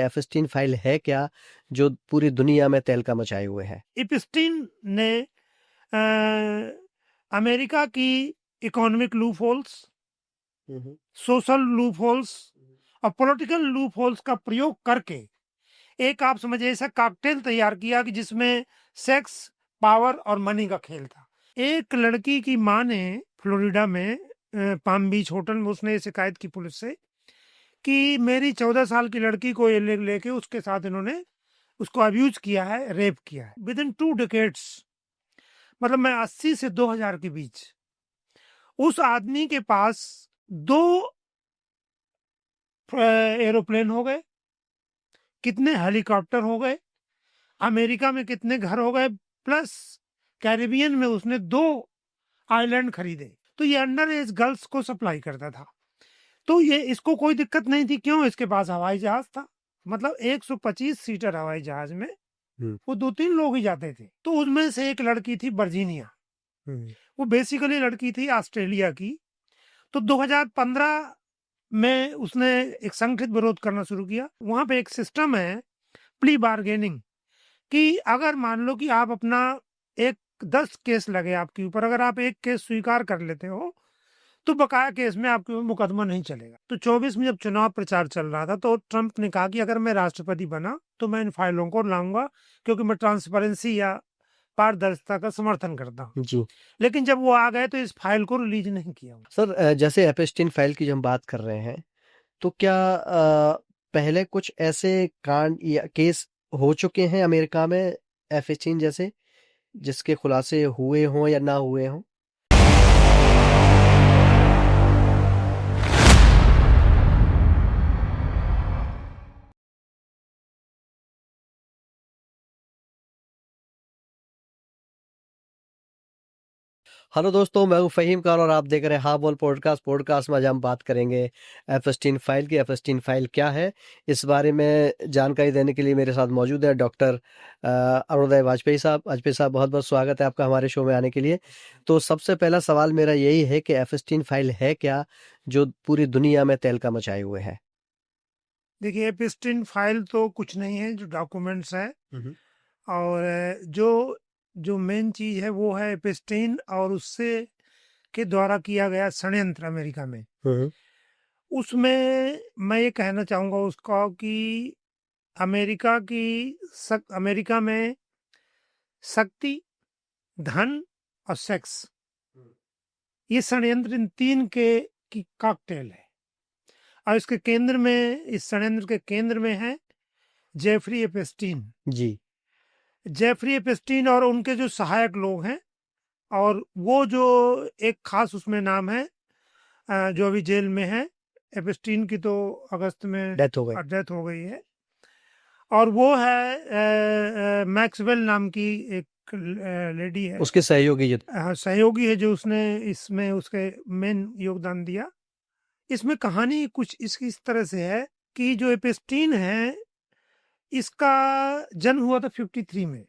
एफस्टीन file है क्या जो पूरी दुनिया में तहलका मचाए हुए है? एपस्टीन ने अमेरिका की economic loop holes, social loop holes और पॉलिटिकल लूप होल्स का प्रयोग करके एक, आप समझिए, ऐसा कॉकटेल तैयार किया कि जिसमें सेक्स, पावर और मनी का खेल था। एक लड़की की माँ ने फ्लोरिडा में पाम बीच होटल में उसने ये शिकायत की पुलिस से कि मेरी 14 साल की लड़की को ये लेके उसके साथ इन्होंने उसको अब्यूज किया है, रेप किया है। विद इन 2 डेकेड्स, मतलब मैं 80 से 2000 के बीच, उस आदमी के पास 2 एरोप्लेन हो गए, कितने हेलीकॉप्टर हो गए, अमेरिका में कितने घर हो गए, प्लस कैरिबियन में उसने 2 आइलैंड खरीदे। तो ये अंडर एज गर्ल्स को सप्लाई करता था। तो ये, इसको कोई दिक्कत नहीं थी, क्यों? इसके पास हवाई जहाज था। मतलब 125 सीटर हवाई जहाज में वो 2-3 लोग ही जाते थे। तो उसमें से एक लड़की थी वर्जीनिया, वो बेसिकली लड़की थी ऑस्ट्रेलिया की। तो 2015 में उसने एक संगठित विरोध करना शुरू किया। वहां पे एक सिस्टम है प्ली बार्गेनिंग, कि अगर मान लो कि आप अपना 10 केस लगे आपके ऊपर, अगर आप एक केस स्वीकार कर लेते हो तो बकाया केस में आपके ऊपर मुकदमा नहीं चलेगा। तो 24 में जब चुनाव प्रचार चल रहा था तो ट्रंप ने कहा कि अगर मैं राष्ट्रपति बना तो मैं इन फाइलों को लाऊंगा, क्योंकि मैं ट्रांसपेरेंसी या पारदर्शिता का समर्थन करता हूँ। जी। लेकिन जब वो आ गए तो इस फाइल को रिलीज नहीं किया। सर, जैसे एपस्टीन फाइल की जब हम बात कर रहे हैं, तो क्या पहले कुछ ऐसे कांड या केस हो चुके हैं अमेरिका में एपस्टीन जैसे, जिसके खुलासे हुए हों या ना हुए हों? हेलो दोस्तों, मैं हूं फ़हीम खान और आप देख रहे हैं हाँ बोल पॉडकास्ट में आज हम बात करेंगे एपस्टीन फाइल की। एपस्टीन फाइल क्या है, इस बारे में जानकारी देने के लिए मेरे साथ मौजूद है डॉक्टर अरुणोदय वाजपेयी साहब। वाजपेयी साहब, बहुत बहुत स्वागत है आपका हमारे शो में आने के लिए। तो सबसे पहला सवाल मेरा यही है कि एपस्टीन फाइल है क्या जो पूरी दुनिया में तहलका मचाए हुए है? देखिए, एपस्टीन फाइल तो कुछ नहीं है, जो डॉक्यूमेंट्स है। और जो जो मेन चीज है वो है एपस्टीन और उससे के द्वारा किया गया षड्यंत्र अमेरिका में। उसमें मैं ये कहना चाहूंगा उसका कि अमेरिका में शक्ति, धन और सेक्स, ये षड्यंत्र इन 3 के की कॉकटेल है। और इसके केंद्र में, इस षड्यंत्र के केंद्र में है जेफरी एपस्टीन। जी। जेफरी एपस्टीन और उनके जो सहायक लोग हैं, और वो जो एक खास उसमें नाम है जो अभी जेल में है। एपस्टीन की तो अगस्त में डेथ हो गई। डेथ हो गई है। और वो है मैक्सवेल नाम की एक लेडी है, उसके सहयोगी सहयोगी है, जो उसने इसमें उसके मेन योगदान दिया। इसमें कहानी कुछ इस तरह से है कि जो एपस्टीन है, इसका जन्म हुआ था 53 में।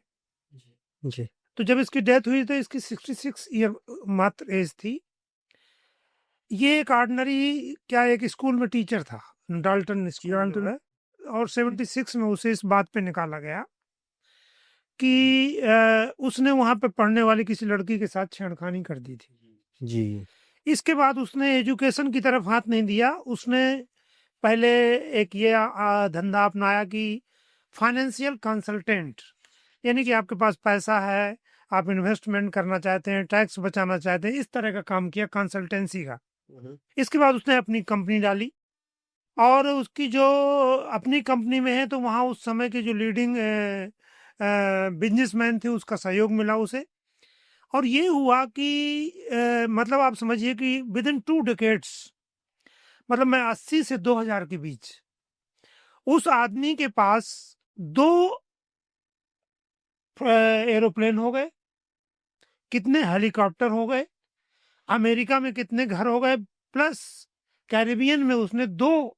जी। तो जब इसकी डेथ हुई तो इसकी 66 ईयर मात्र एज थी। ये एक ऑर्डिनरी, क्या, एक स्कूल में टीचर था, डाल्टन स्कूल जो है। और 76 में उसे इस बात पे निकाला गया कि उसने वहां पे पढ़ने वाली किसी लड़की के साथ छेड़खानी कर दी थी। जी। इसके बाद उसने एजुकेशन की तरफ हाथ नहीं दिया। उसने पहले एक ये धंधा अपनाया कि फाइनेंशियल कंसल्टेंट, यानी कि आपके पास पैसा है, आप इन्वेस्टमेंट करना चाहते हैं, टैक्स बचाना चाहते हैं, इस तरह का काम किया, कंसल्टेंसी का। इसके बाद उसने अपनी कंपनी डाली, और उसकी जो अपनी कंपनी में है तो वहाँ उस समय के जो लीडिंग बिजनेसमैन थे, उसका सहयोग मिला उसे। और ये हुआ कि मतलब आप समझिए कि विद इन 2 डेकेड्स, मतलब मैं 80 से 2000 के बीच, उस आदमी के पास 2 एरोप्लेन हो गए, कितने हेलीकॉप्टर हो गए, अमेरिका में कितने घर हो गए, प्लस कैरिबियन में उसने 2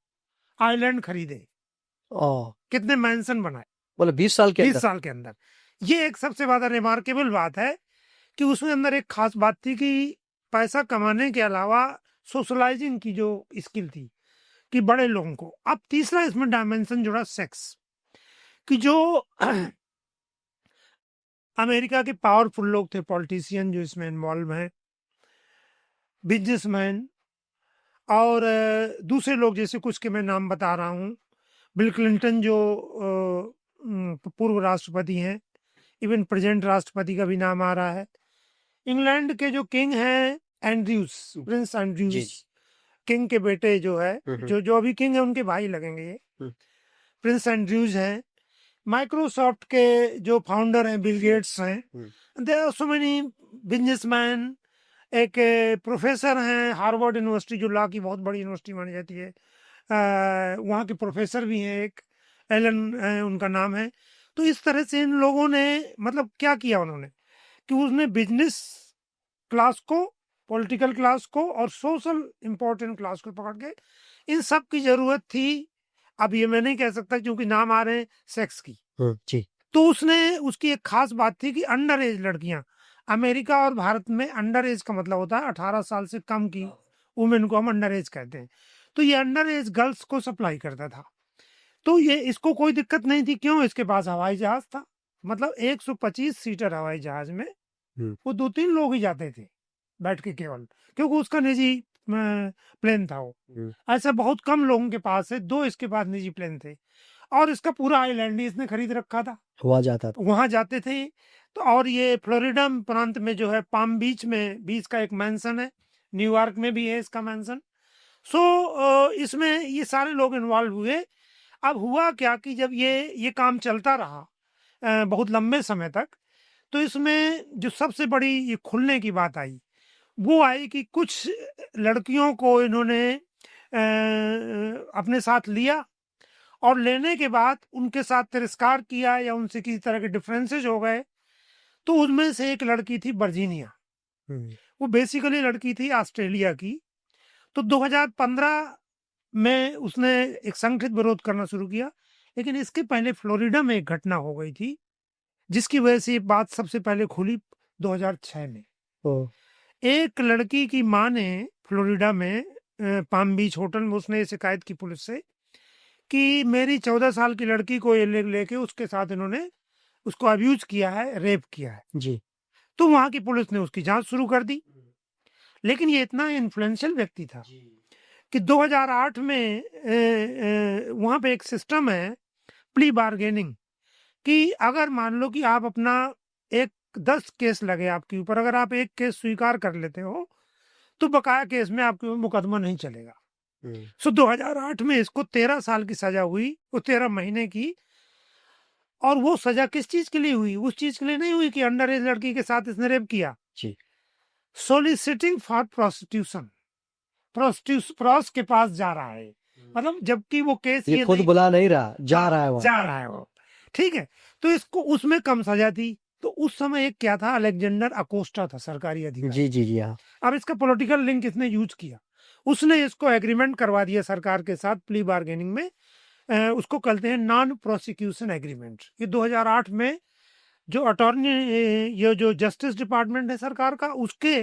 आइलैंड खरीदे, कितने मैंसन बनाए, मतलब 20 साल के 20 अंदर। साल के अंदर। ये एक सबसे ज्यादा रिमार्केबल बात है कि उसमें अंदर एक खास बात थी कि पैसा कमाने के अलावा सोशलाइजिंग की जो स्किल थी, कि बड़े लोगों को। अब तीसरा इसमें डायमेंशन जुड़ा सेक्स, कि जो अमेरिका के पावरफुल लोग थे, पॉलिटिशियन जो इसमें इन्वॉल्व हैं, बिजनेसमैन और दूसरे लोग, जैसे कुछ के मैं नाम बता रहा हूँ, बिल क्लिंटन जो पूर्व राष्ट्रपति हैं, इवन प्रेजेंट राष्ट्रपति का भी नाम आ रहा है। इंग्लैंड के जो किंग हैं एंड्रयूज, प्रिंस एंड्रयूज, जी। किंग के बेटे जो है, जो जो अभी किंग है उनके भाई लगेंगे ये, प्रिंस एंड्रयूज हैं। माइक्रोसॉफ्ट के जो फाउंडर हैं बिल गेट्स हैं। There are so many businessman. एक प्रोफेसर हैं हार्वर्ड यूनिवर्सिटी, जो लॉ की बहुत बड़ी यूनिवर्सिटी मानी जाती है, वहाँ के प्रोफेसर भी हैं, एक एलन उनका नाम है। तो इस तरह से इन लोगों ने मतलब क्या किया उन्होंने, कि उसने बिजनेस क्लास को, पॉलिटिकल क्लास को और सोशल इम्पोर्टेंट क्लास को पकड़ के, इन सब की जरूरत थी। अब ये मैं नहीं कह सकता क्योंकि नाम आ रहे हैं सेक्स की। जी। तो उसने, उसकी एक खास बात थी कि अंडर एज लड़कियां, अमेरिका और भारत में अंडर एज का मतलब होता है 18 साल से कम की वुमेन को हम अंडर एज कहते हैं। तो ये अंडर एज गर्ल्स को सप्लाई करता था। तो ये, इसको कोई दिक्कत नहीं थी, क्यों? इसके पास हवाई जहाज था। मतलब 125 सीटर हवाई जहाज में वो 2-3 लोग ही जाते थे बैठ के केवल, क्योंकि उसका निजी प्लेन था वो। ऐसा बहुत कम लोगों के पास है, 2 इसके पास निजी प्लेन थे। और इसका पूरा आइलैंड ही इसने खरीद रखा था, वहाँ जाता था। वहां जाते थे। तो और ये फ्लोरिडा प्रांत में जो है, पाम बीच में बीच का एक मैंसन है, न्यूयॉर्क में भी है इसका मैंसन। सो इसमें ये सारे लोग इन्वॉल्व हुए। अब हुआ क्या कि जब ये काम चलता रहा बहुत लंबे समय तक, तो इसमें जो सबसे बड़ी ये खुलने की बात आई, वो आई कि कुछ लड़कियों को इन्होंने अपने साथ लिया, और लेने के बाद उनके साथ तिरस्कार किया या उनसे किसी तरह के डिफरेंसेस हो गए। तो उनमें से एक लड़की थी वर्जीनिया। वो बेसिकली लड़की थी ऑस्ट्रेलिया की। तो 2015 में उसने एक संगठित विरोध करना शुरू किया। लेकिन इसके पहले फ्लोरिडा में एक घटना हो गई थी, जिसकी वजह से ये बात सबसे पहले खुली 2006 में। एक लड़की की माँ ने फ्लोरिडा में पाम बीच होटल में उसने ये शिकायत की पुलिस से कि मेरी 14 साल की लड़की को ये लेके उसके साथ इन्होंने उसको अब्यूज किया है, रेप किया है जी। तो वहां की पुलिस ने उसकी जांच शुरू कर दी। लेकिन ये इतना इन्फ्लुएंशियल व्यक्ति था कि 2008 में वहां पे एक सिस्टम है प्ली बार्गेनिंग, कि अगर मान लो कि आप अपना 10 केस लगे आपके ऊपर, अगर आप एक केस स्वीकार कर लेते हो तो बकाया केस में आपके ऊपर मुकदमा नहीं चलेगा। सो 2008 में इसको 13 साल की सजा हुई, वो 13 महीने की। और वो सजा किस चीज के लिए हुई? उस चीज के लिए नहीं हुई कि अंडर एज लड़की के साथ इसने रेप किया। जी। सोलिसिटिंग फॉर प्रोस्टिट्यूशन, प्रॉस के पास जा रहा है, मतलब जबकि वो केस ये खुद नहीं, बुला नहीं रहा, जा रहा है वहाँ। जा रहा है वो, ठीक है। तो इसको उसमें कम सजा थी। तो उस समय एक क्या था, अलेक्जेंडर अकोस्टा था सरकारी अधिकारी। जी जी जी हाँ। अब इसका पॉलिटिकल लिंक इसने यूज किया, उसने इसको एग्रीमेंट करवा दिया सरकार के साथ प्ली बार्गेनिंग में। उसको कहते हैं नॉन प्रोसिक्यूशन एग्रीमेंट। ये 2008 में जो अटॉर्नी, ये जो जस्टिस डिपार्टमेंट है सरकार का, उसके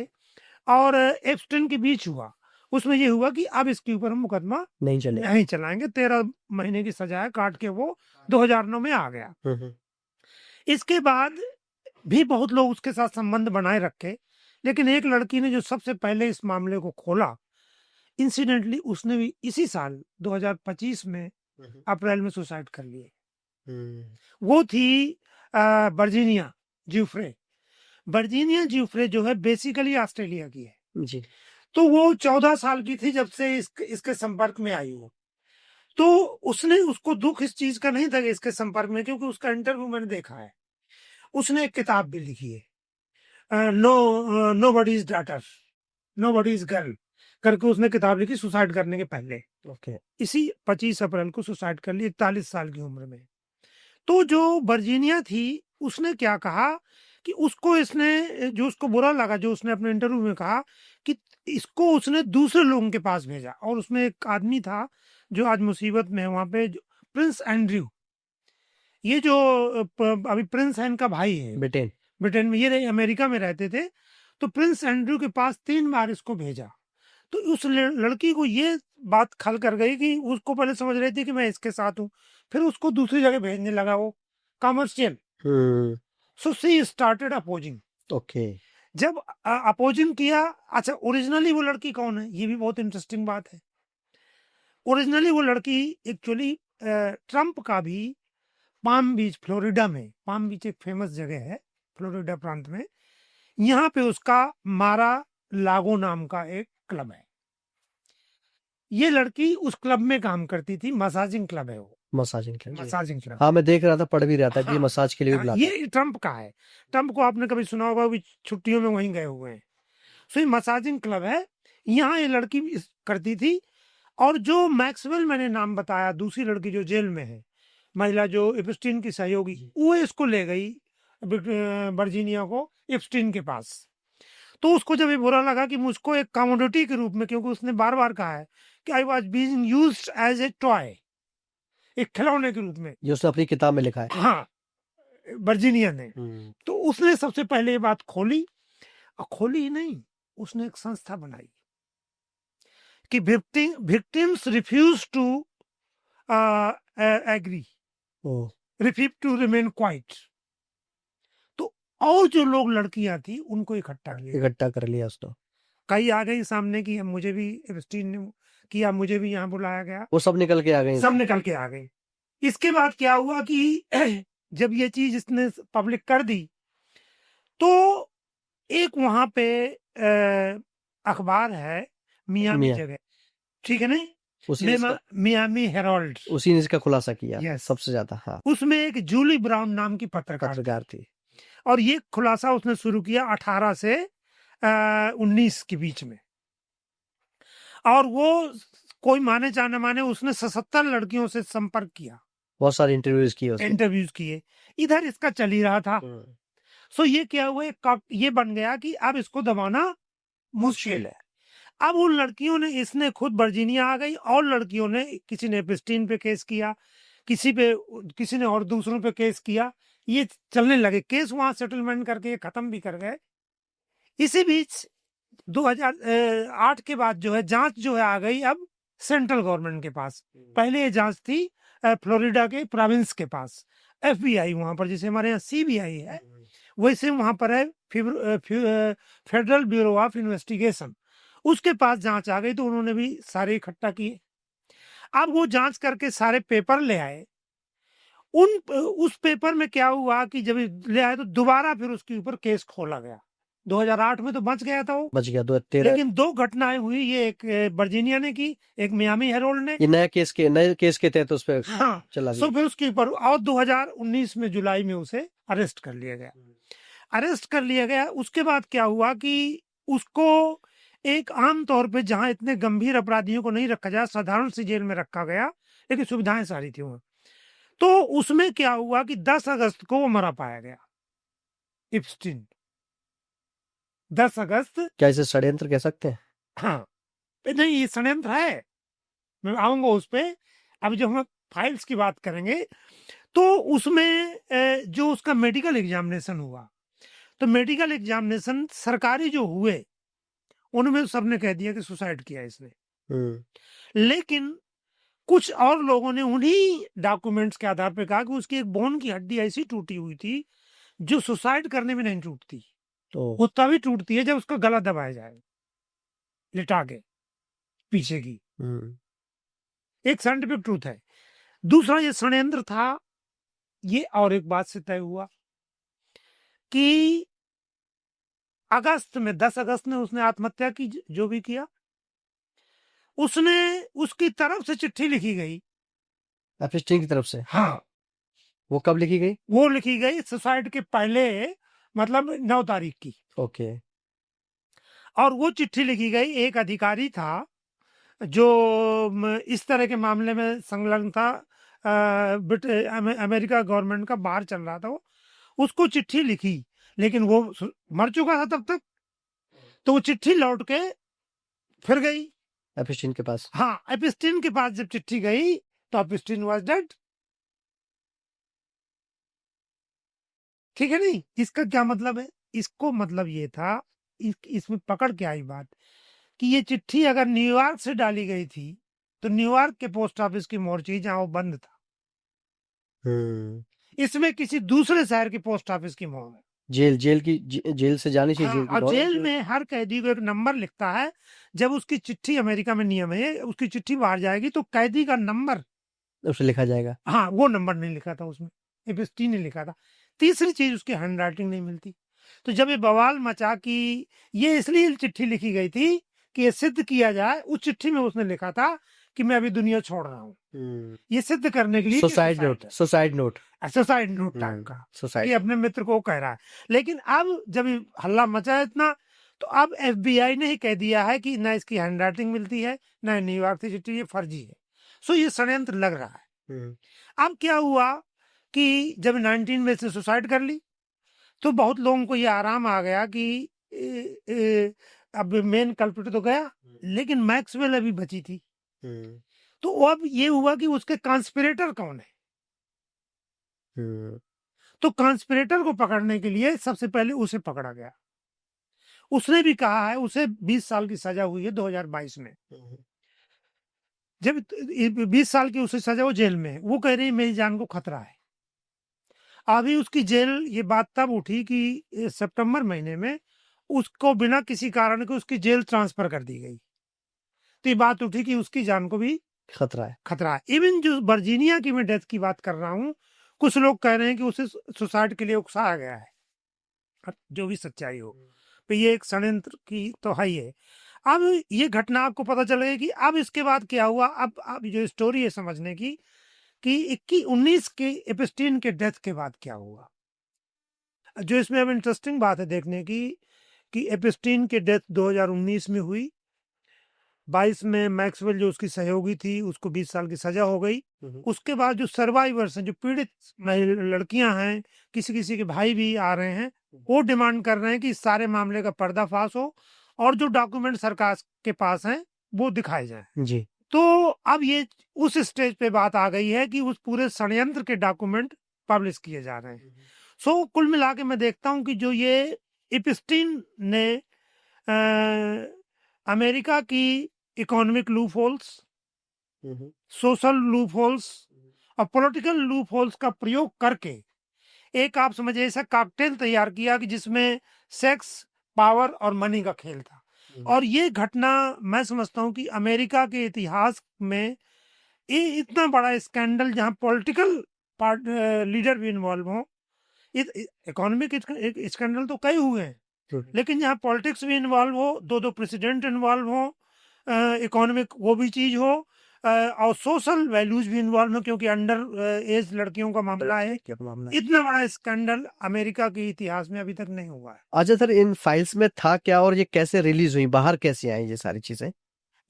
और एप्स्टेन के बीच हुआ। उसमें ये हुआ कि अब इसके ऊपर हम मुकदमा नहीं चलाएंगे। 13 महीने की सजा है, काट के वो 2009 में आ गया। इसके बाद भी बहुत लोग उसके साथ संबंध बनाए रखे, लेकिन एक लड़की ने जो सबसे पहले इस मामले को खोला, इंसिडेंटली उसने भी इसी साल 2025 में अप्रैल में सुसाइड कर लिए। वो थी वर्जीनिया ज्यूफ्रे। वर्जीनिया ज्यूफ्रे जो है बेसिकली ऑस्ट्रेलिया की है जी। तो वो 14 साल की थी जब से इसके संपर्क में आई हो। तो उसने, उसको दुख इस चीज का नहीं था कि इसके संपर्क में, क्योंकि उसका इंटरव्यू मैंने देखा है। उसने एक किताब भी लिखी है, nobody is daughter, nobody is girl करके उसने किताब लिखी सुसाइड करने के पहले। इसी 25 अप्रैल को सुसाइड कर ली 41 साल की उम्र में। तो जो वर्जीनिया थी, उसने क्या कहा कि उसको इसने, जो उसको बुरा लगा, जो उसने अपने इंटरव्यू में कहा कि इसको उसने दूसरे लोगों के पास भेजा। और उसमें एक आदमी था जो आज मुसीबत में है वहां पे, प्रिंस एंड्रयू। ये जो अभी प्रिंस है इनका भाई है, ब्रिटेन में, ये अमेरिका में रहते थे। तो प्रिंस एंड्रयू के पास 3 बार इसको भेजा। तो उस लड़की को ये बात खल कर गई कि उसको पहले समझ रही थी कि मैं इसके साथ हूँ, फिर उसको दूसरी जगह भेजने लगा वो कमर्शियल। सो सी स्टार्टेड अपोजिंग। ओके। जब अपोजिंग किया, अच्छा ओरिजिनली वो लड़की कौन है, ये भी बहुत इंटरेस्टिंग बात है। ओरिजिनली वो लड़की एक्चुअली ट्रंप का भी पाम बीच, फ्लोरिडा में, पाम बीच एक फेमस जगह है फ्लोरिडा प्रांत में, यहाँ पे उसका मारा लागो नाम का एक क्लब है। ये लड़की उस क्लब में काम करती थी, मसाजिंग क्लब है वो, मसाजिंग क्लब जी। Massaging club. हाँ मैं देख रहा था, पढ़ भी रहा था कि ये हाँ, मसाज के लिए भी हाँ, बुलाते हैं। ये ट्रंप का है। ट्रंप को आपने कभी सुना होगा, भी छुट्टियों में वहीं गए हुए हैं। सो ये मसाजिंग क्लब है, यहाँ ये लड़की करती थी। और जो मैक्सवेल मैंने नाम बताया, दूसरी लड़की जो जेल में है, महिला जो एप्स्टीन की सहयोगी, वो इसको ले गई वर्जीनिया को एप्स्टीन के पास। तो उसको जब ये बुरा लगा कि मुझको एक कमोडिटी के रूप में, क्योंकि उसने बार बार कहा है कि I was being used as a toy, एक खिलौने के रूप में, ये उसने अपनी किताब में लिखा है। हाँ, वर्जीनिया ने। तो उसने सबसे पहले ये बात खोली, और खोली ही नहीं, उसने एक संस्था बनाई कि victims refuse to agree, refuse to remain quiet. तो और जो लोग लड़कियां थी उनको इकट्ठा कर लिया उसने। कई आ गई सामने की, मुझे भी एप्स्टीन ने किया, मुझे भी यहाँ बुलाया गया, वो सब निकल के आ गए। सब निकल के आ गए। इसके बाद क्या हुआ कि जब ये चीज इसने पब्लिक कर दी, तो एक वहां पे अखबार है मियामी जगह, ठीक है नहीं, मियामी हेराल्ड, उसी ने इसका खुलासा किया। Yes. सबसे ज्यादा। हाँ, उसमें एक जूली ब्राउन नाम की पत्रकार थी। और ये खुलासा उसने शुरू किया 18 से 19 के बीच में। और वो कोई माने चाहे न माने, उसने 77 लड़कियों से संपर्क किया, बहुत सारे इंटरव्यूज किए उसने। इंटरव्यूज किए, इधर इसका चल ही रहा था। सो ये क्या हुआ, ये बन गया कि अब इसको दबाना मुश्किल है। अब उन लड़कियों ने, इसने खुद वर्जीनिया आ गई, और लड़कियों ने, किसी ने एप्स्टीन पे केस किया, किसी ने और दूसरों पे केस किया, ये चलने लगे केस, वहां सेटलमेंट करके ये खत्म भी कर गए। इसी बीच 2008 के बाद जो है जांच जो है आ गई अब सेंट्रल गवर्नमेंट के पास। पहले ये जांच थी फ्लोरिडा के प्रोविंस के पास, FBI वहां पर, जैसे हमारे यहाँ CBI है, वैसे वहां पर है फेडरल ब्यूरो ऑफ इन्वेस्टिगेशन, उसके पास जांच आ गई। तो उन्होंने भी सारे इकट्ठा किए। अब वो जांच करके सारे पेपर ले आए। उस पेपर में क्या हुआ कि जब ले आए तो दोबारा फिर उसके ऊपर केस खोला गया। 2008 में तो बच गया था वो, बच गया। 2013। लेकिन दो घटनाएं हुई, ये एक वर्जीनिया ने की, एक मियामी हेरोल्ड ने। ये नए केस के तहत उस पर हाँ, चला सो गया। फिर उसके ऊपर, और 2019 में जुलाई में उसे अरेस्ट कर लिया गया। अरेस्ट कर लिया गया। उसके बाद क्या हुआ कि उसको एक आम तौर पे, जहां इतने गंभीर अपराधियों को नहीं रखा जाए, साधारण सी जेल में रखा गया, लेकिन सुविधाएं सारी थी वहां। तो उसमें क्या हुआ कि 10 अगस्त को वो मरा पाया गया, इप्स्टीन। 10 अगस्त। क्या इसे षड्यंत्र कह सकते हैं? हाँ, नहीं, ये षड्यंत्र है, मैं आऊंगा उस पे। अब जब हम फाइल्स की बात करेंगे, तो उसमें जो उसका मेडिकल एग्जामिनेशन हुआ, तो मेडिकल एग्जामिनेशन सरकारी जो हुए, उनमें सबने कह दिया कि सुसाइड किया इसने। लेकिन कुछ और लोगों ने उन्हीं डॉक्यूमेंट्स के आधार पर कहा कि उसकी एक बोन की हड्डी ऐसी टूटी हुई थी जो सुसाइड करने में नहीं टूटती, वो तभी टूटती है जब उसका गला दबाया जाए, लिटा के पीछे की। एक साइंटिफिक ट्रूथ है। दूसरा, ये षड्यंत्र था, ये और एक बात से तय हुआ कि अगस्त में, 10 अगस्त में उसने आत्महत्या की, जो भी किया, उसने, उसकी तरफ से चिट्ठी लिखी गई, एप्स्टीन की तरफ से। हाँ, वो कब लिखी गई? वो लिखी गई सुसाइड के पहले, मतलब 9 तारीख की। ओके। और वो चिट्ठी लिखी गई, एक अधिकारी था जो इस तरह के मामले में संलग्न था, अमेरिका गवर्नमेंट का, बाहर चल रहा था वो, उसको चिट्ठी लिखी, लेकिन वो मर चुका था तब तक। तो वो चिट्ठी लौट के फिर गई एप्स्टीन के पास। हाँ, एप्स्टीन के पास जब चिट्ठी गई तो एप्स्टीन वाज डेड। ठीक है नहीं, इसका क्या मतलब है? इसको मतलब ये था, इसमें पकड़ के आई बात कि ये चिट्ठी अगर न्यूयॉर्क से डाली गई थी तो न्यूयॉर्क के पोस्ट ऑफिस की मोर्ची जहां वो बंद था, इसमें किसी दूसरे शहर की पोस्ट ऑफिस की मोहर है। जेल से जानी चाहिए, हाँ, जेल की और मोहर है जेल जो- में हर कैदी को एक नंबर लिखता है। जब उसकी चिट्ठी, अमेरिका में नियम है, उसकी चिट्ठी बाहर जाएगी तो कैदी का नंबर, उसे लिखा जाएगा। हाँ, वो नंबर नहीं लिखा था उसमें, एपिस्टीन ने लिखा था। तीसरी चीज, उसकी हैंड राइटिंग नहीं मिलती। तो जब ये बवाल मचा कि ये इसलिए चिट्ठी लिखी गई थी कि ये सिद्ध किया जाए, उस चिट्ठी में उसने लिखा था कि मैं अभी दुनिया छोड़ रहा हूँ, ये सिद्ध करने के लिए suicide note, suicide note, suicide note type का, कि सुसाइड। अपने मित्र को कह रहा है। लेकिन अब जब ये हल्ला मचा है इतना, तो अब एफबीआई ने ही कह दिया है कि ना इसकी हैंड राइटिंग मिलती है, ना न्यूयॉर्क से चिट्ठी, ये फर्जी है। सो ये षड्यंत्र लग रहा है। अब क्या हुआ कि जब 19 में से सुसाइड कर ली तो बहुत लोगों को ये आराम आ गया कि अब मेन कल्प्रिट तो गया, लेकिन मैक्सवेल अभी बची थी। तो अब ये हुआ कि उसके कॉन्स्पिरेटर कौन है। तो कॉन्स्पिरेटर को पकड़ने के लिए सबसे पहले उसे पकड़ा गया। उसने भी कहा है, उसे 20 साल की सजा हुई है 2022 में। जब 20 साल की उसे सजा, वो जेल में है, वो कह रही है मेरी जान को खतरा है। अभी उसकी जेल, ये बात तब उठी कि सितंबर महीने में उसको बिना किसी कारण के उसकी जेल ट्रांसफर कर दी गई। तो ये बात उठी कि उसकी जान को भी खतरा है। खतरा है। इवन जो वर्जीनिया की मैं डेथ की बात कर रहा हूँ, कुछ लोग कह रहे हैं कि उसे सुसाइड के लिए उकसाया गया है। जो भी सच्चाई हो, तो ये एक षड्यंत्र की तो है ही है। अब ये घटना आपको पता चलेगी कि अब इसके बाद क्या हुआ। अब जो स्टोरी है समझने की कि 19 के एपिस्टीन के डेथ के बाद क्या हुआ। जो इसमें अब इंटरेस्टिंग बात है देखने की कि एपिस्टीन की डेथ 2019 में हुई। 22 में मैक्सवेल जो उसकी सहयोगी थी उसको 20 साल की सजा हो गई। उसके बाद जो सर्वाइवर्स हैं, जो पीड़ित लड़कियां हैं, किसी किसी के भाई भी आ रहे हैं, वो डिमांड कर रहे हैं कि इस सारे मामले का पर्दाफाश हो और जो डॉक्यूमेंट सरकार के पास हैं वो दिखाए जाएं। जी। तो अब ये उस स्टेज पे बात आ गई है कि उस पूरे षड्यंत्र के डॉक्यूमेंट पब्लिश किए जा रहे हैं। सो कुल मिला के मैं देखता हूं कि जो ये एपिस्टीन ने अमेरिका की economic loop holes, social loop holes और पॉलिटिकल लूप होल्स का प्रयोग करके एक, आप समझिए, ऐसा कॉकटेल तैयार किया कि जिसमें सेक्स, पावर और मनी का खेल था। और ये घटना मैं समझता हूं कि अमेरिका के इतिहास में ये इतना बड़ा स्कैंडल, जहां पॉलिटिकल लीडर भी इन्वॉल्व हो। इकोनॉमिक स्कैंडल तो कई हुए हैं, लेकिन जहां पॉलिटिक्स भी इन्वॉल्व हो, दो प्रेसिडेंट इन्वॉल्व हो, इकोनॉमिक वो भी चीज हो, और सोशल वैल्यूज भी इन्वॉल्व हो, क्योंकि अंडर एज लड़कियों का मामला है। इतना बड़ा स्कैंडल अमेरिका के इतिहास में अभी तक नहीं हुआ है। अच्छा सर, इन फाइल्स में था क्या और ये कैसे रिलीज हुई, बाहर कैसे आई ये सारी चीजें?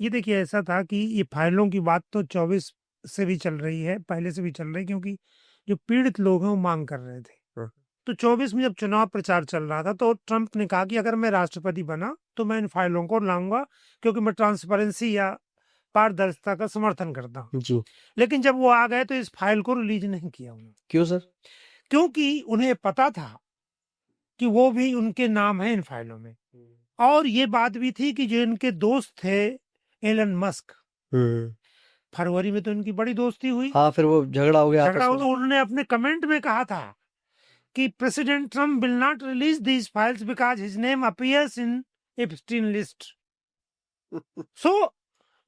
ये देखिए, ऐसा था कि ये फाइलों की बात तो 24 से भी चल रही है, पहले से भी चल रही है, क्योंकि जो पीड़ित लोग हैं वो मांग कर रहे थे। तो 24 में जब चुनाव प्रचार चल रहा था तो ट्रंप ने कहा कि अगर मैं राष्ट्रपति बना तो मैं इन फाइलों को लाऊंगा, क्योंकि मैं ट्रांसपेरेंसी या पारदर्शिता का समर्थन करता हूँ। जी। लेकिन जब वो आ गए तो इस फाइल को रिलीज नहीं किया उन्होंने। क्यों सर? क्योंकि उन्हें पता था कि वो भी उनके नाम है इन फाइलों में। और ये बात भी थी कि जो इनके दोस्त थे एलन मस्क, फरवरी में तो इनकी बड़ी दोस्ती हुई। हाँ, फिर वो झगड़ा हो गया आपस में। उन्होंने अपने कमेंट में कहा था कि president Trump will not release these files because his name appears in Epstein list. So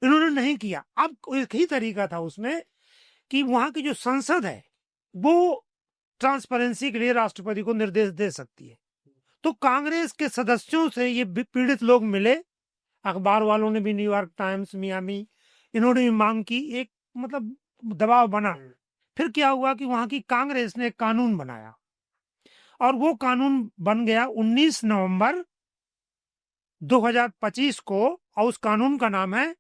इन्होंने नहीं किया। अब एक ही तरीका था उसमें कि वहां की जो संसद है वो ट्रांसपेरेंसी के लिए राष्ट्रपति को निर्देश दे सकती है। तो कांग्रेस के सदस्यों से ये पीड़ित लोग मिले, अखबार वालों ने भी, न्यूयॉर्क टाइम्स, मियामी, इन्होंने भी मांग की, एक मतलब दबाव बना। फिर क्या हुआ कि वहां की कांग्रेस ने एक कानून बनाया और वो कानून बन गया 19 नवंबर 2025 को, और उस कानून का नाम है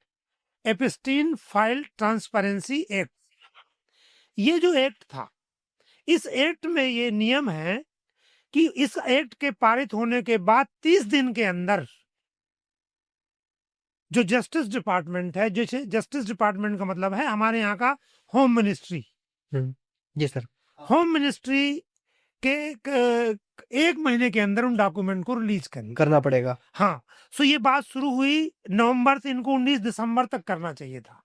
एप्स्टीन फाइल ट्रांसपेरेंसी एक्ट। ये जो एक्ट था, इस एक्ट में ये नियम है कि इस एक्ट के पारित होने के बाद 30 दिन के अंदर जो जस्टिस डिपार्टमेंट है, जैसे जस्टिस डिपार्टमेंट का मतलब है हमारे यहाँ का होम मिनिस्ट्री, जी सर। होम मिनिस्ट्री कि 1 महीने के अंदर उन डॉक्यूमेंट को रिलीज करें करना पड़ेगा। हाँ, सो ये बात शुरू हुई नवंबर से, इनको 19 दिसंबर तक करना चाहिए था,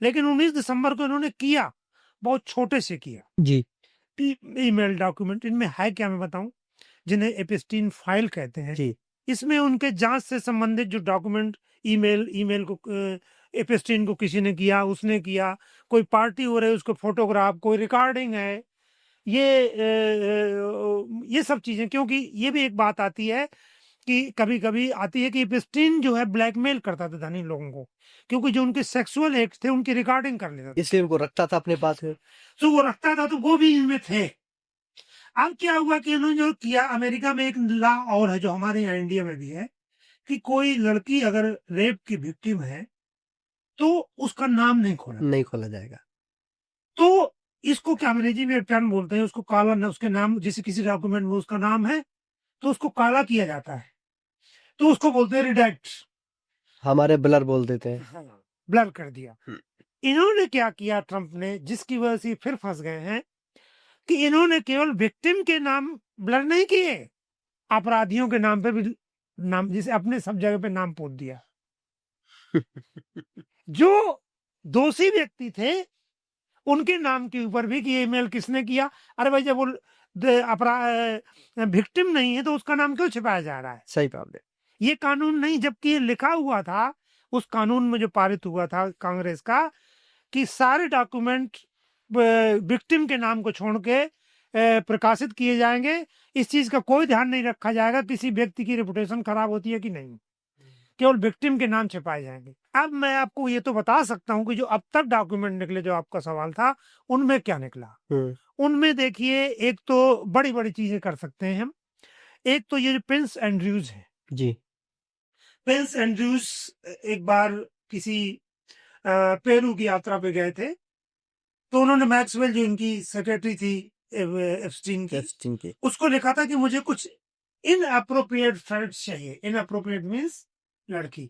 लेकिन 19 दिसंबर को इन्होंने किया, बहुत छोटे से किया। जी। ईमेल डॉक्यूमेंट इनमें है क्या मैं बताऊं, जिन्हें एपिस्टीन फाइल कहते हैं। जी। इसमें उनके जांच से संबंधित जो डॉक्यूमेंट, ईमेल को एपिस्टीन को किसी ने किया, उसने किया, कोई पार्टी हो रही है उसको फोटोग्राफ, कोई रिकॉर्डिंग है, ये सब चीजें, क्योंकि ये भी एक बात आती है कि कभी कभी आती है कि एपिस्टीन जो है ब्लैकमेल करता था धनी लोगों को, क्योंकि जो उनके सेक्सुअल एक्ट थे उनकी रिकॉर्डिंग कर लेता था, इसलिए उनको रखता था अपने पास। तो वो रखता था, तो वो भी इनमें थे। अब क्या हुआ कि इन्होंने जो किया, अमेरिका में एक लॉ और है जो हमारे यहाँ इंडिया में भी है, कि कोई लड़की अगर रेप की विक्टिम है तो उसका नाम नहीं खोला जाएगा। तो इसको क्या अंग्रेजी में टर्म बोलते हैं, उसको काला न, उसके नाम, जैसे किसी डॉक्यूमेंट में उसका नाम है तो उसको काला किया जाता है, तो उसको बोलते हैं रिडेक्ट। हमारे ब्लर बोल देते हैं। हाँ, ब्लर कर दिया। इन्होंने क्या किया ट्रंप ने, जिसकी वजह से फिर फंस गए हैं, कि इन्होंने केवल विक्टिम के नाम ब्लर नहीं किए, अपराधियों के नाम पे भी नाम, जिसे अपने सब जगह पे नाम पोत दिया। जो दोषी व्यक्ति थे उनके नाम के ऊपर भी कि ईमेल किसने किया। अरे भाई, जब वो अपराध विक्टिम नहीं है तो उसका नाम क्यों छिपाया जा रहा है? सही बात है। ये कानून नहीं, जबकि ये लिखा हुआ था उस कानून में जो पारित हुआ था कांग्रेस का, कि सारे डॉक्यूमेंट विक्टिम के नाम को छोड़ के प्रकाशित किए जाएंगे, इस चीज का कोई ध्यान नहीं रखा जाएगा किसी व्यक्ति की रेपुटेशन खराब होती है कि नहीं, केवल विक्टिम के नाम छिपाए जाएंगे। अब मैं आपको ये तो बता सकता हूँ कि जो अब तक डॉक्यूमेंट निकले, जो आपका सवाल था, उनमें क्या निकला। उनमें देखिए, एक तो बड़ी बड़ी चीजें कर सकते हैं हम। एक तो ये जो प्रिंस एंड्रयूज है जी। प्रिंस एंड्रयूज एक बार किसी पेरू की यात्रा पे गए थे, तो उन्होंने मैक्सवेल, जो इनकी सेक्रेटरी थी एप्स्टीन की, उसको लिखा था कि मुझे कुछ इनअप्रोप्रिएट फैक्ट्स चाहिए। इनअप्रोप्रिएट मींस लड़की।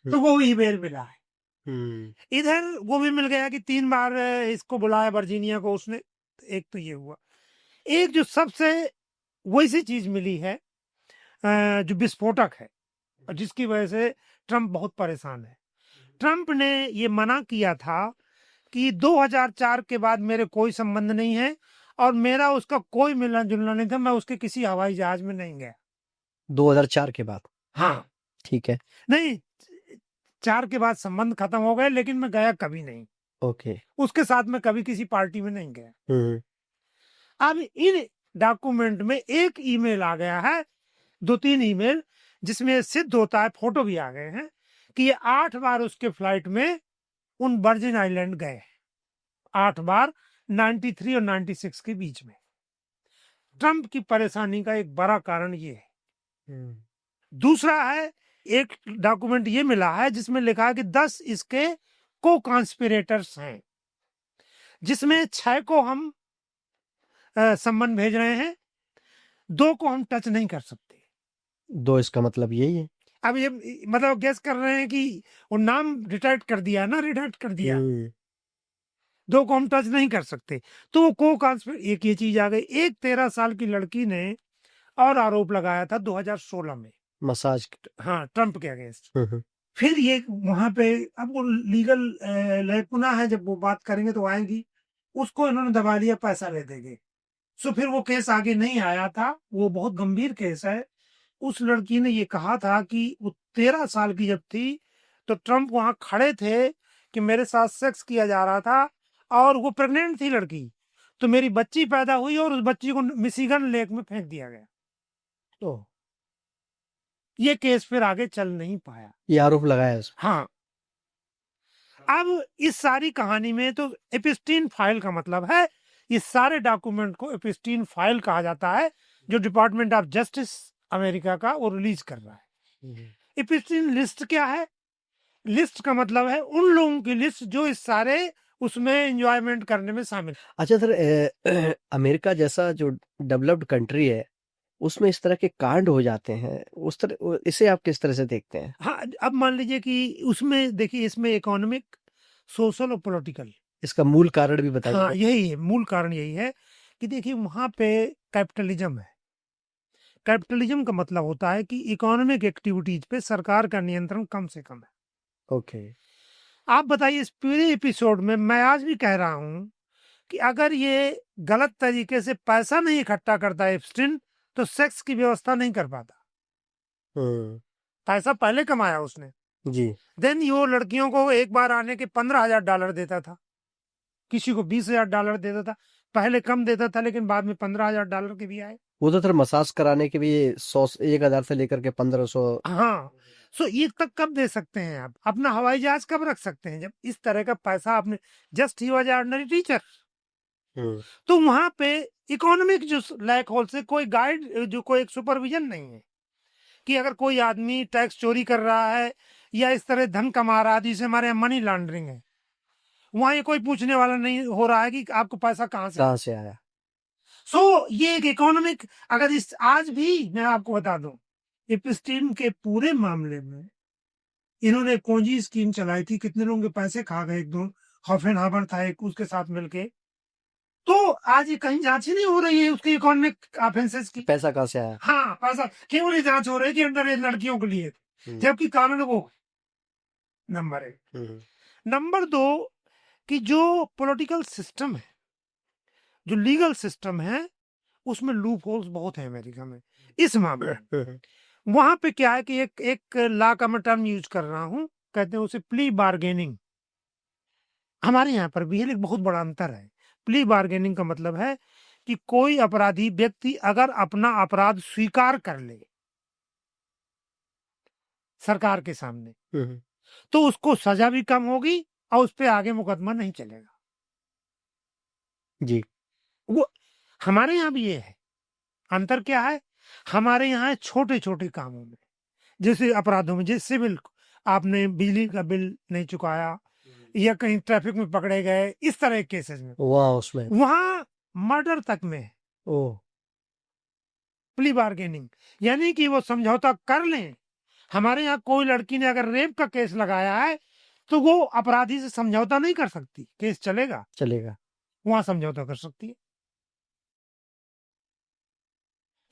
तो वो ईमेल मिला है। इधर वो भी मिल गया कि 3 बार इसको बुलाया वर्जीनिया को उसने। एक तो ये हुआ। एक जो सबसे वैसी चीज मिली है जो विस्फोटक है, और जिसकी वजह से ट्रंप बहुत परेशान है। ट्रंप ने ये मना किया था कि 2004 के बाद मेरे कोई संबंध नहीं है, और मेरा उसका कोई मिलना जुलना नहीं था, मैं उसके किसी हवाई जहाज में नहीं गया। 2004 के बाद? हाँ, ठीक है। नहीं, 4 के बाद संबंध खत्म हो गए, लेकिन मैं गया कभी नहीं। ओके। उसके साथ मैं कभी किसी पार्टी में नहीं गया। अब इन डॉक्यूमेंट में एक ईमेल आ गया है, 2-3 ईमेल, जिसमें सिद्ध होता है, फोटो भी आ गए हैं, कि ये 8 बार उसके फ्लाइट में उन वर्जिन आइलैंड गए। 8 बार, 93 और 96 के बीच में। ट्रंप की परेशानी का एक बड़ा कारण ये है। दूसरा है, एक डॉक्यूमेंट ये मिला है जिसमें लिखा है कि 10 इसके को कॉन्स्पिरेटर्स हैं, जिसमें 6 को हम संबंध भेज रहे हैं, 2 को हम टच नहीं कर सकते। 2 इसका मतलब यही है। अब ये मतलब गैस कर रहे हैं कि वो नाम रिडाक्ट कर दिया ना, रिडाक्ट कर दिया। 2 को हम टच नहीं कर सकते, तो वो को कॉन्स्पिरेट, एक ये चीज आ गई। एक 13 साल की लड़की ने और आरोप लगाया था 2016 में, मसाज। हाँ, ट्रंप के अगेंस्ट। फिर ये वहां पे, अब वो लीगल लैकुना है, जब वो बात करेंगे तो आएगी, उसको इन्होंने दबा लिया, पैसा ले देंगे। सो फिर वो केस आगे नहीं आया था, वो बहुत गंभीर केस है। उस लड़की ने ये कहा था कि वो 13 साल की जब थी, तो ट्रंप वहां खड़े थे कि मेरे साथ सेक्स किया जा रहा था, और वो प्रेग्नेंट थी लड़की, तो मेरी बच्ची पैदा हुई और उस बच्ची को मिशिगन लेक में फेंक दिया गया। तो ये केस फिर आगे चल नहीं पाया, ये आरोप लगाया है। हाँ। अब इस सारी कहानी में तो एपिस्टीन फाइल का मतलब है, इस सारे डॉक्यूमेंट को एपिस्टीन फाइल कहा जाता है, जो डिपार्टमेंट ऑफ जस्टिस अमेरिका का वो रिलीज कर रहा है। एपिस्टीन लिस्ट क्या है? लिस्ट का मतलब है उन लोगों की लिस्ट जो इस सारे उसमें एंजॉयमेंट करने में शामिल। अच्छा सर, अमेरिका जैसा जो डेवलप्ड कंट्री है, उसमें इस तरह के कांड हो जाते हैं, उस तरह, इसे आप किस तरह से देखते हैं? हाँ, अब मान लीजिए कि उसमें देखिए, इसमें इकोनॉमिक, सोशल और पॉलिटिकल, इसका मूल कारण भी बताइए। हाँ, यही है मूल कारण, यही है कि देखिए वहां पे कैपिटलिज्म है। कैपिटलिज्म का मतलब होता है कि इकोनॉमिक एक्टिविटीज पे सरकार का नियंत्रण कम से कम है। ओके। आप बताइए, इस पूरे एपिसोड में मैं आज भी कह रहा हूं कि अगर ये गलत तरीके से पैसा नहीं इकट्ठा करता एप्स्टीन, तो सेक्स की व्यवस्था नहीं कर पाता। पैसा पहले कमाया उसने, जी। देन वो लड़कियों को एक बार आने के $15,000 देता था, किसी को $20,000 देता था। पहले कम देता था, लेकिन बाद में $15,000 के भी आए। वो तो सर मसाज कराने के भी 100 1000 से लेकर के 1500। हाँ, सो ये तक कब दे सकते हैं आप? अपना हवाई जहाज कब रख सकते हैं, जब इस तरह का पैसा आपने, just he was ordinary teacher. तो वहां पे इकोनॉमिक जो लैक होल से कोई गाइड, जो कोई एक सुपरविजन नहीं है कि अगर कोई आदमी टैक्स चोरी कर रहा है या इस तरह धन कमा रहा है, जिसे हमारे यहाँ मनी लॉन्ड्रिंग है, वहां ये कोई पूछने वाला नहीं हो रहा है कि आपको पैसा कहाँ से आया। सो ये एक इकोनॉमिक, अगर इस आज भी मैं आपको बता दूं, एप्स्टीन के पूरे मामले में इन्होंने कोंजी स्कीम चलाई थी, कितने लोगों के पैसे खा गए, एक दो हॉफेनहाइमर था एक, उसके साथ मिलके। तो आज ये कहीं जांच ही नहीं हो रही है उसकी इकोनॉमिक ऑफेंसेस की। पैसा कहाँ से आया? हाँ, पैसा केवल ये जांच हो रही है कि अंडर एज लड़कियों के लिए, जबकि कानून वो नंबर 1। नंबर 2 कि जो पॉलिटिकल सिस्टम है, जो लीगल सिस्टम है, उसमें लूप होल्स बहुत है अमेरिका में इस मामले में। वहां पे क्या है कि एक लॉ का मैं टर्म यूज कर रहा हूं, कहते हैं उसे प्ली बार्गेनिंग। हमारे यहाँ पर भी है, लेकिन बहुत बड़ा अंतर है। प्ली बार्गेनिंग का मतलब है कि कोई अपराधी व्यक्ति अगर अपना अपराध स्वीकार कर ले सरकार के सामने, तो उसको सजा भी कम होगी और उस पर आगे मुकदमा नहीं चलेगा। जी। वो हमारे यहाँ भी ये है। अंतर क्या है? हमारे यहाँ छोटे छोटे कामों में, जैसे अपराधों में, जैसे सिविल, आपने बिजली का बिल नहीं चुकाया या कहीं ट्रैफिक में पकड़े गए, इस तरह के केसेस में, वहाँ उसमें वहां मर्डर तक में है ओह प्ली बार्गेनिंग, यानी कि वो समझौता कर लें। हमारे यहाँ कोई लड़की ने अगर रेप का केस लगाया है, तो वो अपराधी से समझौता नहीं कर सकती, केस चलेगा, चलेगा। वहां समझौता कर सकती है।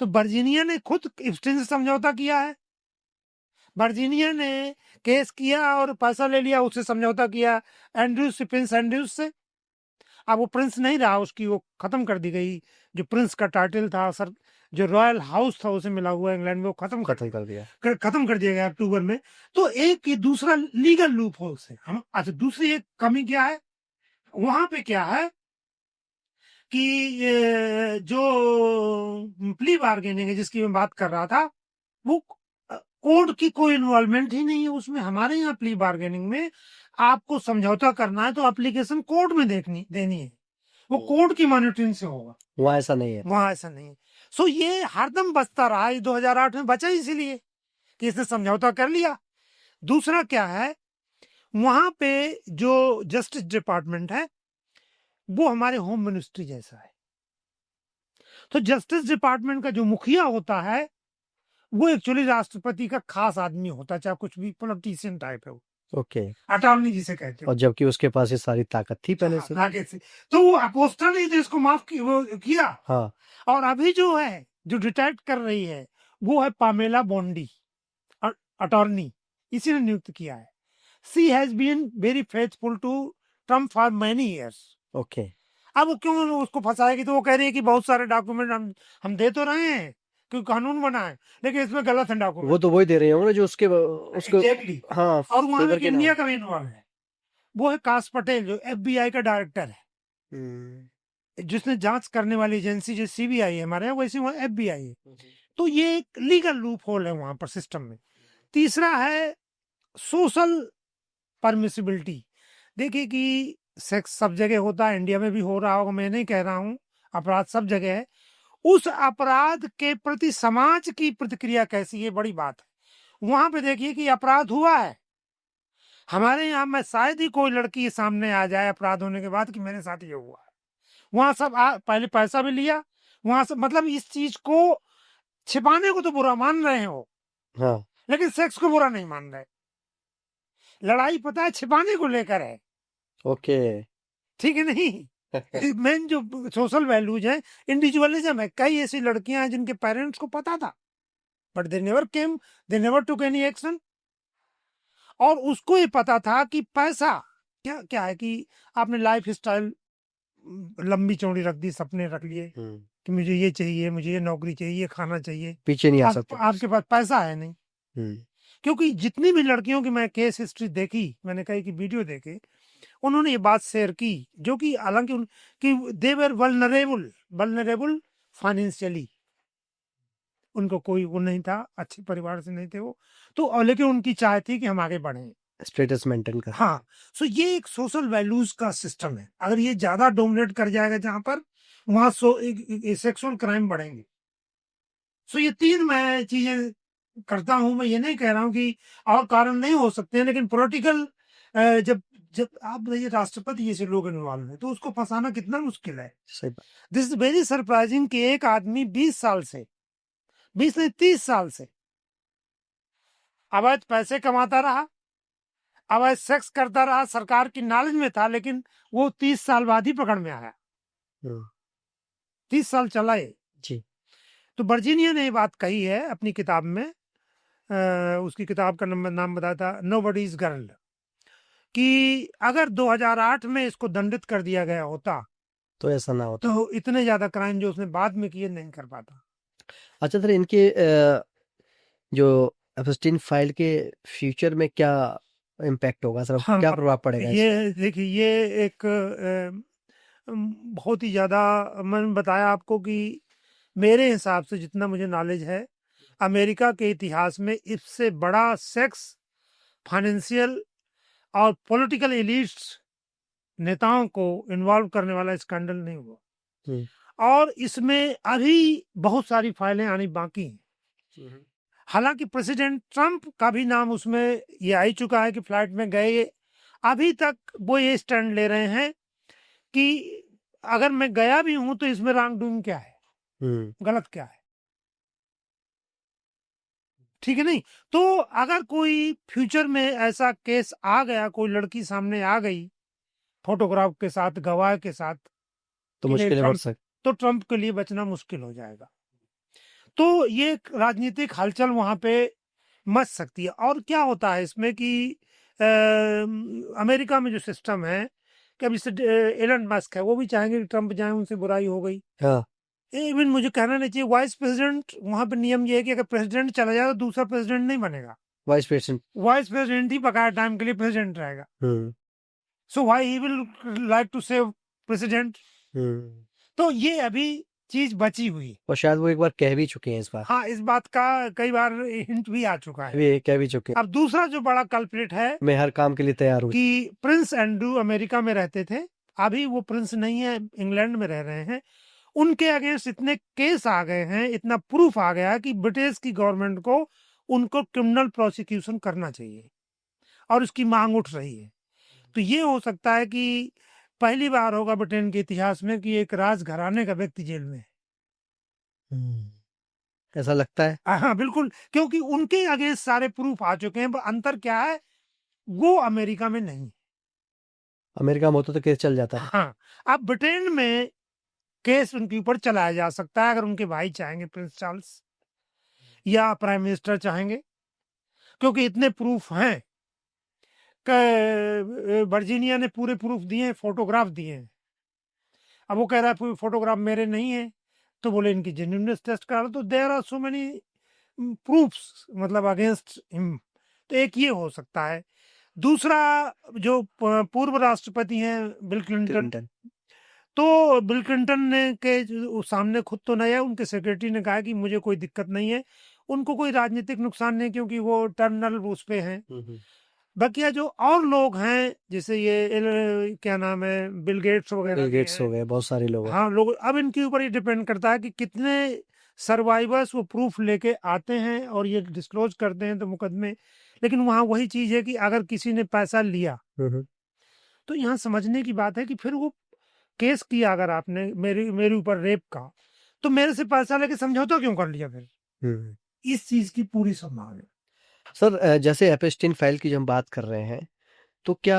तो वर्जीनिया ने खुद एप्स्टीन से समझौता किया है। वर्जीनिया ने केस किया और पैसा ले लिया, उससे समझौता किया एंड्रूज से, प्रिंस एंड्रूज से। अब वो प्रिंस नहीं रहा, उसकी वो खत्म कर दी गई, जो प्रिंस का टाइटल था, सर, जो रॉयल हाउस था उसे मिला हुआ इंग्लैंड में, वो खत्म कर दिया। खत्म कर दिया गया अक्टूबर में। तो एक ये दूसरा लीगल लूप होल से हम। अच्छा, दूसरी एक कमी क्या है वहां पे, क्या है कि जो प्ली बार्गेनिंग है जिसकी मैं बात कर रहा था, वो कोर्ट की कोई इन्वॉल्वमेंट ही नहीं है उसमें। हमारे यहाँ प्ली बार्गेनिंग में आपको समझौता करना है तो एप्लीकेशन कोर्ट में देनी है, वो कोर्ट की मॉनिटरिंग से होगा। वहाँ ऐसा नहीं है। वहां ऐसा नहीं है। सो ये हरदम बचता रहा, ये 2008 में बचा इसीलिए कि इसने समझौता कर लिया। दूसरा क्या है, वहां पे जो जस्टिस डिपार्टमेंट है वो हमारे होम मिनिस्ट्री जैसा है। तो जस्टिस डिपार्टमेंट का जो मुखिया होता है वो एक्चुअली राष्ट्रपति का खास आदमी होता है, चाहे कुछ भी पॉलिटिशियन टाइप है वो, ओके। अटॉर्नी जिसे कहते और हैं। जबकि उसके पास ये सारी ताकत थी पहले से। आगे से तो वो अपोस्टल नहीं थे, इसको माफ वो किया। हाँ। और अभी जो है, जो डिटेक्ट कर रही है, वो है पामेला बोंडी, अटॉर्नी, इसी ने नियुक्त किया है। She has been very faithful to Trump for many years. Okay. अब वो क्यों उसको फंसाएगी? तो वो कह रही है कि बहुत सारे डॉक्यूमेंट हम दे तो रहे हैं क्योंकि कानून बना है, लेकिन इसमें गलत है डॉक्यूमेंट। वो तो वही दे रहे होंगे जो उसको एग्जैक्टली। हाँ। और वहां फेवर एक के नाम। इंडिया का भी इन्वॉल्व है, वो है काश पटेल, जो FBI का डायरेक्टर है, जिसने जांच करने वाली एजेंसी जो CBI है हमारे यहाँ, वैसे वहाँ FBI है। तो ये एक लीगल लूप होल है वहां पर सिस्टम में। तीसरा है सोशल परमिसिबिलिटी। देखिए कि सेक्स सब जगह होता है, इंडिया में भी हो रहा होगा, मैं नहीं कह रहा हूँ, अपराध सब जगह है। उस अपराध के प्रति समाज की प्रतिक्रिया कैसी है, बड़ी बात है। वहां पे देखिए कि अपराध हुआ है, हमारे यहाँ में शायद ही कोई लड़की सामने आ जाए अपराध होने के बाद कि मेरे साथ ये हुआ है। वहां सब पहले पैसा भी लिया, वहां सब, मतलब इस चीज को छिपाने को तो बुरा मान रहे हो, हाँ। लेकिन सेक्स को बुरा नहीं मान रहे। लड़ाई पता है छिपाने को लेकर है, ओके। ठीक है नहीं? मेन जो सोशल वैल्यूज हैं, इंडिविजुअलिज्म है। कई ऐसी लड़कियां हैं जिनके पेरेंट्स को पता था, but they never took any action. और उसको ये पता था कि पैसा क्या क्या है, कि आपने लाइफ स्टाइल लंबी चौड़ी रख दी, सपने रख लिए कि मुझे ये चाहिए, मुझे ये नौकरी चाहिए, ये खाना चाहिए, पीछे नहीं आ सकते। आपके पास पैसा है नहीं। क्योंकि जितनी भी लड़कियों की मैं केस हिस्ट्री देखी, मैंने कई की वीडियो देखे, उन्होंने ये बात शेयर की, जो कि हालांकि कि दे वर वल्नरेबल फाइनेंशियली, उनको कोई वो नहीं था, अच्छे परिवार से नहीं थे वो, तो लेकिन उनकी चाह थी कि हम आगे बढ़ें, स्टेटस मेंटेन कर। हाँ। सो ये एक सोशल वैल्यूज का सिस्टम है। अगर ये ज्यादा डोमिनेट कर जाएगा जहां पर, वहां सेक्सुअल क्राइम बढ़ेंगे। सो ये तीन मैं चीजें करता हूं। मैं ये नहीं कह रहा हूं कि और कारण नहीं हो सकते हैं, लेकिन पॉलिटिकल जब जब आप बताइए राष्ट्रपति जैसे लोग इन्वॉल्व हैं, तो उसको फंसाना कितना मुश्किल है। सही बात। दिस इज वेरी सरप्राइजिंग कि एक आदमी 20 साल से, 20 नहीं 30 साल से अवैध पैसे कमाता रहा, अवैध सेक्स करता रहा, सरकार की नॉलेज में था, लेकिन वो 30 साल बाद ही पकड़ में आया। 30 साल चला ये जी। तो वर्जीनिया ने ये बात कही है अपनी किताब में, उसकी किताब का नाम बताया था नोबडी इज गर्ल, कि अगर 2008 में इसको दंडित कर दिया गया होता तो ऐसा ना होता। तो इतने ज्यादा क्राइम जो उसने बाद में किए नहीं कर पाता। अच्छा सर, इनके जो एफएसटीन फाइल के फ्यूचर में क्या इम्पैक्ट होगा सर, हाँ, क्या प्रभाव पड़ेगा इसका? ये देखिए, ये एक बहुत ही ज्यादा, मैंने बताया आपको कि मेरे हिसाब से जितना मुझे नॉलेज है, अमेरिका के इतिहास में इससे बड़ा सेक्स, फाइनेंशियल और पॉलिटिकल एलिट्स, नेताओं को इन्वॉल्व करने वाला स्कैंडल नहीं हुआ। और इसमें अभी बहुत सारी फाइलें आनी बाकी हैं। हालांकि प्रेसिडेंट ट्रंप का भी नाम उसमें ये आ ही चुका है कि फ्लाइट में गए, अभी तक वो ये स्टैंड ले रहे हैं कि अगर मैं गया भी हूं तो इसमें रॉन्ग डूइंग क्या है, गलत क्या है, ठीक है नहीं। तो अगर कोई फ्यूचर में ऐसा केस आ गया, कोई लड़की सामने आ गई फोटोग्राफ के साथ, गवाह के साथ, तो कि नहीं, मुश्किलें बढ़ ट्रंप, सकती। तो ट्रंप के लिए बचना मुश्किल हो जाएगा। तो ये एक राजनीतिक हलचल वहां पे मच सकती है। और क्या होता है इसमें कि अमेरिका में जो सिस्टम है कि अब जैसे एलन मस्क है, वो भी चाहेंगे कि ट्रंप जाए, उनसे बुराई हो गई। हाँ। इवन मुझे कहना नहीं चाहिए, वाइस प्रेसिडेंट वहां पे नियम ये है कि अगर प्रेसिडेंट चला जाए तो दूसरा प्रेसिडेंट नहीं बनेगा, वाइस प्रेसिडेंट। वाइस प्रेसिडेंट ही बकाया टाइम के लिए प्रेसिडेंट रहेगा। So why he will like to save president. तो ये अभी चीज बची हुई है। और शायद वो एक बार कह भी चुके हैं इस बार। हाँ, इस बात का कई बार हिंट भी आ चुका है। भी कह भी चुके हैं। अब दूसरा जो बड़ा कल्प्रिट है, मैं हर काम के लिए तैयार हूँ। कि प्रिंस एंड्रू अमेरिका में रहते थे, अभी वो प्रिंस नहीं है, इंग्लैंड में रह रहे हैं। उनके अगेंस्ट इतने केस आ गए हैं, इतना प्रूफ आ गया कि ब्रिटिश की गवर्नमेंट को उनको क्रिमिनल प्रोसिक्यूशन करना चाहिए, और उसकी मांग उठ रही है। तो ये हो सकता है कि पहली बार होगा ब्रिटेन के इतिहास में कि एक राजघराने का व्यक्ति जेल में है। ऐसा लगता है। हाँ बिल्कुल, क्योंकि उनके अगेंस्ट सारे प्रूफ आ चुके हैं। अंतर क्या है, वो अमेरिका में नहीं। अमेरिका में होता तो केस चल जाता है। हाँ, अब ब्रिटेन में केस उनके ऊपर चलाया जा सकता है, अगर उनके भाई चाहेंगे, प्रिंस चार्ल्स या प्राइम मिनिस्टर चाहेंगे, क्योंकि इतने प्रूफ हैं। वर्जीनिया ने पूरे प्रूफ दिए हैं, फोटोग्राफ दिए हैं। अब वो कह रहा है फोटोग्राफ मेरे नहीं है, तो बोले इनकी जेन्युइननेस टेस्ट करा लो। तो there are so many proofs, मतलब अगेंस्ट हिम। तो एक ये हो सकता है। दूसरा, जो पूर्व राष्ट्रपति हैं बिल क्लिंटन, तो बिल क्लिंटन ने के सामने खुद तो नहीं है, उनके सेक्रेटरी ने कहा कि मुझे कोई दिक्कत नहीं है, उनको कोई राजनीतिक नुकसान नहीं, क्योंकि वो टर्मिनल उस पे हैं। बकिया जो और लोग हैं, जैसे ये क्या नाम है, बिल गेट्स वगैरह, बिल गेट्स हो गए, बहुत सारे लोग। हाँ लोग, अब इनके ऊपर ये डिपेंड करता है कि कितने सर्वाइवर्स वो प्रूफ लेके आते हैं और ये डिस्क्लोज करते हैं तो मुकदमे। लेकिन वहाँ वही चीज है कि अगर किसी ने पैसा लिया, तो यहाँ समझने की बात है कि फिर वो केस किया, अगर आपने मेरे ऊपर रेप का, तो मेरे से पैसा लेके समझौता क्यों कर लिया फिर? इस चीज की पूरी संभावना है। सर, जैसे एपस्टीन फाइल की जो हम बात कर रहे हैं, तो क्या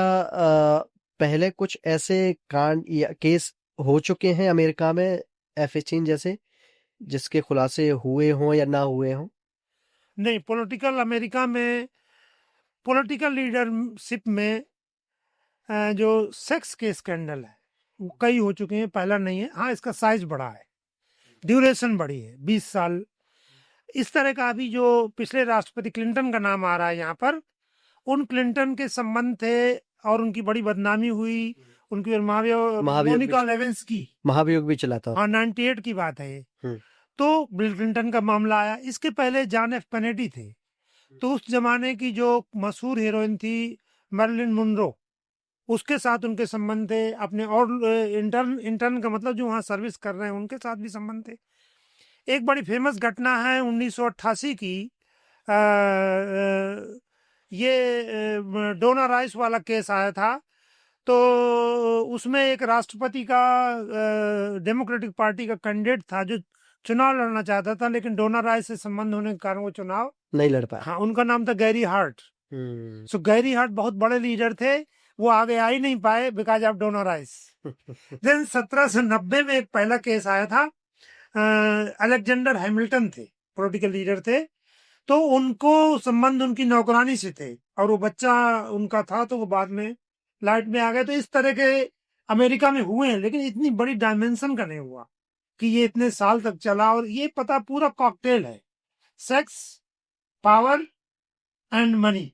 पहले कुछ ऐसे कांड या केस हो चुके हैं अमेरिका में F-16 जैसे, जिसके खुलासे हुए हों या ना हुए हों? नहीं, पॉलिटिकल अमेरिका में पॉलिटिकल लीडरशिप में जो सेक्स के स्कैंडल है वो कई हो चुके हैं, पहला नहीं है। हाँ, इसका साइज बड़ा है, ड्यूरेशन बड़ी है, 20 साल। इस तरह का अभी जो पिछले राष्ट्रपति क्लिंटन का नाम आ रहा है यहाँ पर, उन क्लिंटन के संबंध थे और उनकी बड़ी बदनामी हुई, उनकी और महाभियोग भी मोनिका लेविंस्की, महाभियोग भी चला था। हाँ 98 की बात है ये। हम्म, तो बिल क्लिंटन का मामला आया। इसके पहले जॉन एफ कैनेडी थे, तो उस जमाने की जो मशहूर हीरोइन थी मैरिलिन मुनरो, उसके साथ उनके संबंध थे। अपने और इंटर्न इंटर्न का मतलब जो वहाँ सर्विस कर रहे हैं उनके साथ भी संबंध थे। एक बड़ी फेमस घटना है 1988 की, अ, अ, ये डोना राइस वाला केस आया था। तो उसमें एक राष्ट्रपति का डेमोक्रेटिक पार्टी का कैंडिडेट था जो चुनाव लड़ना चाहता था, लेकिन डोना राइस से संबंध होने के कारण वो चुनाव नहीं लड़ पाया। हाँ, उनका नाम था गैरी हार्ट। हम्म, सो गैरी हार्ट बहुत बड़े लीडर थे, वो आगे आ ही नहीं पाए because of Donna Rice. Then 1790 में एक पहला केस आया था, अलेक्जेंडर हैमिल्टन थे, पॉलिटिकल लीडर थे। तो उनको संबंध उनकी नौकरानी से थे और वो बच्चा उनका था, तो वो बाद में लाइट में आ गए। तो इस तरह के अमेरिका में हुए हैं, लेकिन इतनी बड़ी डायमेंशन का नहीं हुआ कि ये इतने साल तक चला। और ये पता पूरा कॉकटेल है, सेक्स, पावर एंड मनी।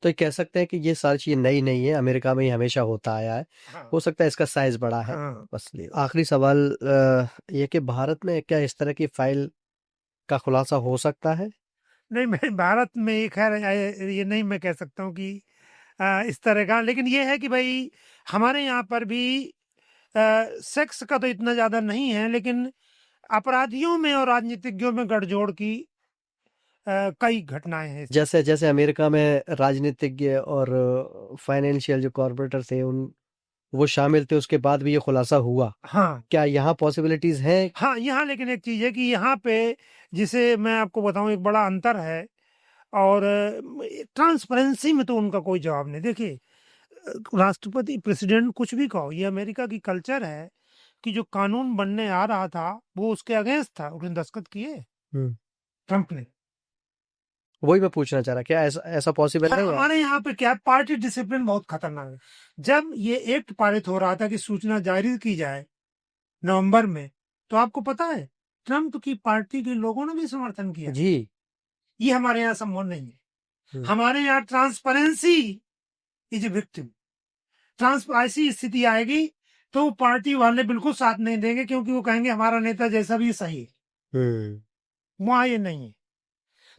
तो ये कह सकते हैं कि ये सारी चीजें नई नहीं है, अमेरिका में ही हमेशा होता आया है। हाँ, हो सकता है इसका साइज बड़ा है, हाँ। बस आखिरी सवाल ये कि भारत में क्या इस तरह की फाइल का खुलासा हो सकता है? नहीं, मैं भारत में ये खैर ये नहीं मैं कह सकता हूँ कि इस तरह का, लेकिन ये है कि भाई हमारे यहाँ पर भी सेक्स का तो इतना ज्यादा नहीं है, लेकिन अपराधियों में और राजनीतिज्ञों में गठजोड़ की कई घटनाएं हैं। जैसे जैसे अमेरिका में राजनीतिज्ञ और फाइनेंशियल जो कॉर्पोरेटर थे उन वो शामिल थे, उसके बाद भी ये खुलासा हुआ। हाँ, क्या यहाँ पॉसिबिलिटीज हैं? हाँ, यहाँ लेकिन एक चीज है कि यहाँ पे, जिसे मैं आपको बताऊं, एक बड़ा अंतर है। और ट्रांसपेरेंसी में तो उनका कोई जवाब नहीं। देखिए, राष्ट्रपति प्रेसिडेंट कुछ भी कहो, ये अमेरिका की कल्चर है कि जो कानून बनने आ रहा था वो उसके अगेंस्ट था, उसने दस्तखत किए हम्म, ट्रंप ने। वही मैं पूछना चाह रहा, क्या ऐसा ऐसा पॉसिबल और नहीं है? हमारे यहाँ पे क्या, पार्टी डिसिप्लिन बहुत खतरनाक है। जब ये एक्ट पारित हो रहा था कि सूचना जारी की जाए नवंबर में, तो आपको पता है ट्रंप की पार्टी के लोगों ने भी समर्थन किया। जी। ये हमारे यहाँ संभव नहीं है। हम्म, हमारे यहाँ ट्रांसपेरेंसी इज ए विक्टिम। ऐसी स्थिति आएगी तो पार्टी वाले बिल्कुल साथ नहीं देंगे, क्योंकि वो कहेंगे हमारा नेता जैसा भी सही है। वहां ये नहीं है।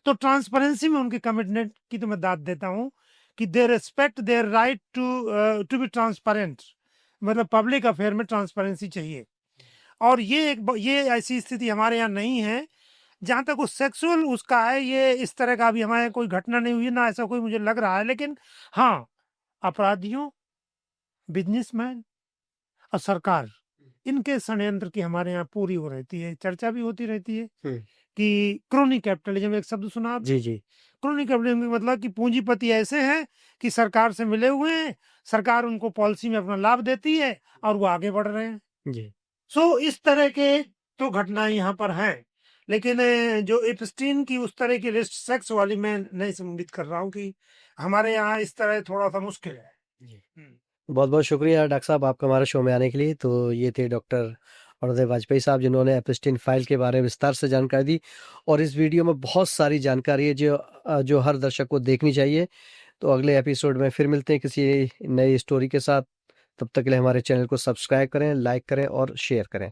तो ट्रांसपेरेंसी में उनके कमिटमेंट की तो मैं दाद देता हूं कि they respect their right to be transparent. मतलब पब्लिक अफेयर में ट्रांसपेरेंसी चाहिए। और ये ऐसी स्थिति हमारे यहाँ नहीं है। जहां तक वो सेक्सुअल उसका है, ये इस तरह का अभी हमारे यहाँ कोई घटना नहीं हुई, ना ऐसा कोई मुझे लग रहा है। लेकिन हाँ, अपराधियों, बिजनेसमैन और सरकार, इनके षड्यंत्र की हमारे यहाँ पूरी हो रहती है, चर्चा भी होती रहती है कि क्रोनी कैपिटलिज्म, एक शब्द सुना आप? जी जी। क्रोनी कैपिटलिज्म का मतलब कि पूंजीपति ऐसे हैं कि सरकार से मिले हुए हैं, सरकार उनको पॉलिसी में अपना लाभ देती है और वो आगे बढ़ रहे हैं। जी। सो इस तरह के तो घटनाएं यहाँ पर हैं। लेकिन जो एप्स्टीन की उस तरह की लिस्ट सेक्स वाली मैं नहीं सम्मिलित कर रहा हूँ कि हमारे यहाँ इस तरह थोड़ा सा मुश्किल है। बहुत बहुत शुक्रिया डॉक्टर साहब आपका हमारे शो में आने के लिए। तो ये थे डॉक्टर अरुणोदय वाजपेयी साहब, जिन्होंने एप्स्टीन फाइल के बारे में विस्तार से जानकारी दी। और इस वीडियो में बहुत सारी जानकारी है जो हर दर्शक को देखनी चाहिए। तो अगले एपिसोड में फिर मिलते हैं किसी नई स्टोरी के साथ। तब तक के लिए हमारे चैनल को सब्सक्राइब करें, लाइक करें और शेयर करें।